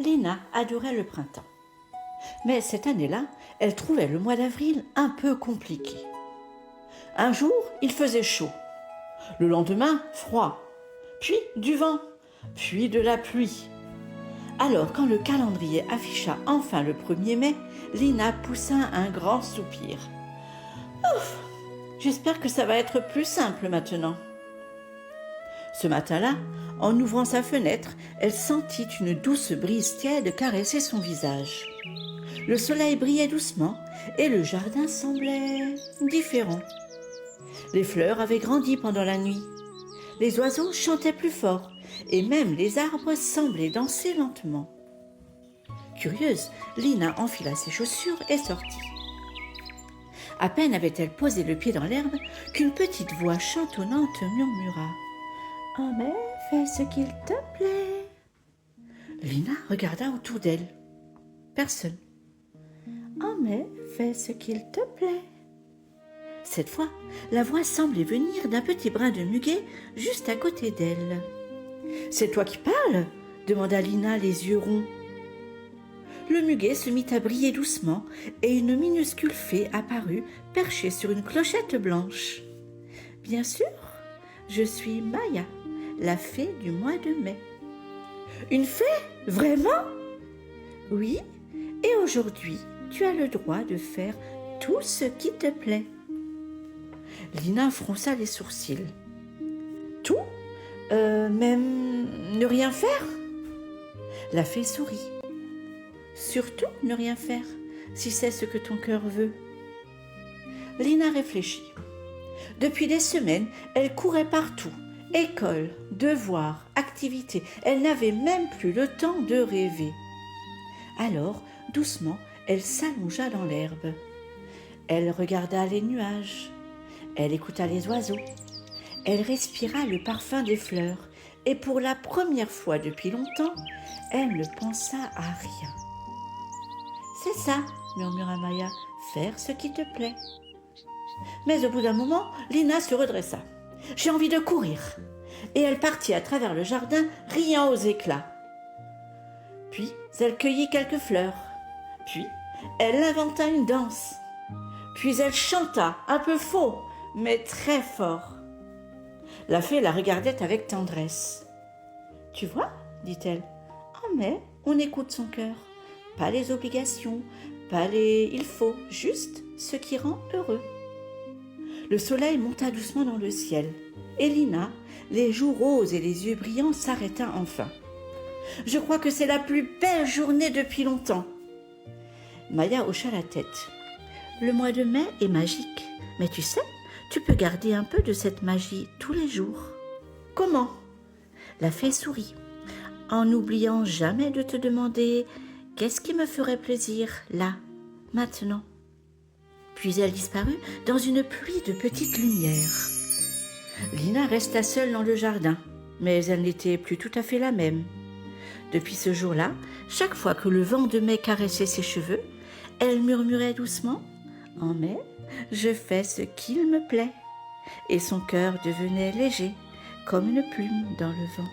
Lina adorait le printemps. Mais cette année-là, elle trouvait le mois d'avril un peu compliqué. Un jour, il faisait chaud. Le lendemain, froid. Puis du vent. Puis de la pluie. Alors, quand le calendrier afficha enfin le 1er mai, Lina poussa un grand soupir. « Ouf, j'espère que ça va être plus simple maintenant. » Ce matin-là, en ouvrant sa fenêtre, elle sentit une douce brise tiède caresser son visage. Le soleil brillait doucement et le jardin semblait différent. Les fleurs avaient grandi pendant la nuit. Les oiseaux chantaient plus fort et même les arbres semblaient danser lentement. Curieuse, Lina enfila ses chaussures et sortit. À peine avait-elle posé le pied dans l'herbe qu'une petite voix chantonnante murmura « Oh mais fais ce qu'il te plaît !» Lina regarda autour d'elle. Personne. « Oh mais fais ce qu'il te plaît !» Cette fois, la voix semblait venir d'un petit brin de muguet juste à côté d'elle. « C'est toi qui parles ?» demanda Lina les yeux ronds. Le muguet se mit à briller doucement et une minuscule fée apparut perchée sur une clochette blanche. « Bien sûr, je suis Maya, la fée du mois de mai. »« Une fée ? Vraiment ?» ?»« Oui, et aujourd'hui, tu as le droit de faire tout ce qui te plaît. » Lina fronça les sourcils. « Tout ? Même ne rien faire ?» La fée sourit. « Surtout ne rien faire, si c'est ce que ton cœur veut. » Lina réfléchit. Depuis des semaines, elle courait partout. École, devoirs, activités. Elle n'avait même plus le temps de rêver. Alors, doucement, elle s'allongea dans l'herbe. Elle regarda les nuages. Elle écouta les oiseaux. Elle respira le parfum des fleurs. Et pour la première fois depuis longtemps, elle ne pensa à rien. « C'est ça, » murmura Maya, « faire ce qui te plaît. » Mais au bout d'un moment, Lina se redressa. « J'ai envie de courir !» Et elle partit à travers le jardin, riant aux éclats. Puis, elle cueillit quelques fleurs. Puis, elle inventa une danse. Puis, elle chanta, un peu faux, mais très fort. La fée la regardait avec tendresse. « Tu vois, dit-elle, en mai, on écoute son cœur. Pas les obligations, pas les il faut, juste ce qui rend heureux. » Le soleil monta doucement dans le ciel. Et Lina, les joues roses et les yeux brillants, s'arrêta enfin. « Je crois que c'est la plus belle journée depuis longtemps. » Maya hocha la tête. « Le mois de mai est magique, mais tu sais, tu peux garder un peu de cette magie tous les jours. »« Comment ?» La fée sourit, en n'oubliant jamais de te demander « Qu'est-ce qui me ferait plaisir, là, maintenant ?» Puis elle disparut dans une pluie de petites lumières. Lina resta seule dans le jardin, mais elle n'était plus tout à fait la même. Depuis ce jour-là, chaque fois que le vent de mai caressait ses cheveux, elle murmurait doucement « En mai, je fais ce qu'il me plaît » et son cœur devenait léger, comme une plume dans le vent.